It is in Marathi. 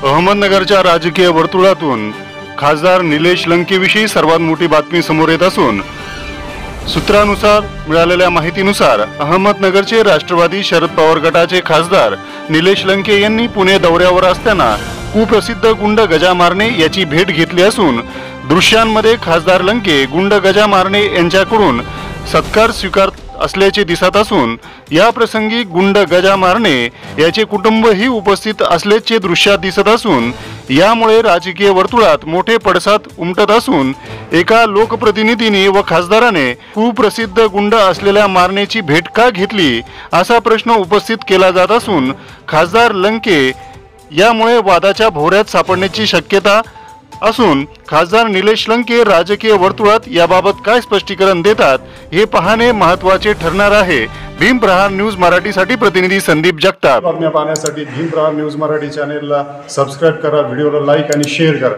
अहमदनगरच्या राजकीय वर्तुळातून खासदार निलेश लंकेविषयी सर्वात मोठी बातमी समोर येत असून सूत्रानुसार मिळालेल्या माहितीनुसार अहमदनगरचे राष्ट्रवादी शरद पवार गटाचे खासदार निलेश लंके यांनी पुणे दौऱ्यावर असताना कुप्रसिद्ध गुंड गजा मारणे याची भेट घेतली असून दृश्यांमध्ये खासदार लंके गुंड गजा मारणे यांच्याकडून सत्कार स्वीकारत असल्याचे दिसत असून या प्रसंगी गुंड गजा मारणे याचे कुटुंबही उपस्थित असल्याचे दृश्यात दिसत असून यामुळे राजकीय वर्तुळात मोठे पडसाद उमटत असून एका लोकप्रतिनिधीने व खासदाराने कुप्रसिद्ध गुंड असलेल्या मारण्याची भेट का घेतली असा प्रश्न उपस्थित केला जात असून खासदार लंके यामुळे वादाच्या भोवऱ्यात सापडण्याची शक्यता असून खासदार निलेश लंके राजकीय वर्तुळात याबाबत काय स्पष्टीकरण देतात हे पाहणे महत्त्वाचे ठरणार आहे। भीम प्रहार न्यूज मराठीसाठी प्रतिनिधी संदीप जगताप। बातम्या पाहण्यासाठी भीम प्रहार न्यूज मराठी चॅनेलला सबस्क्राइब करा, व्हिडिओला लाईक आणि शेअर करा।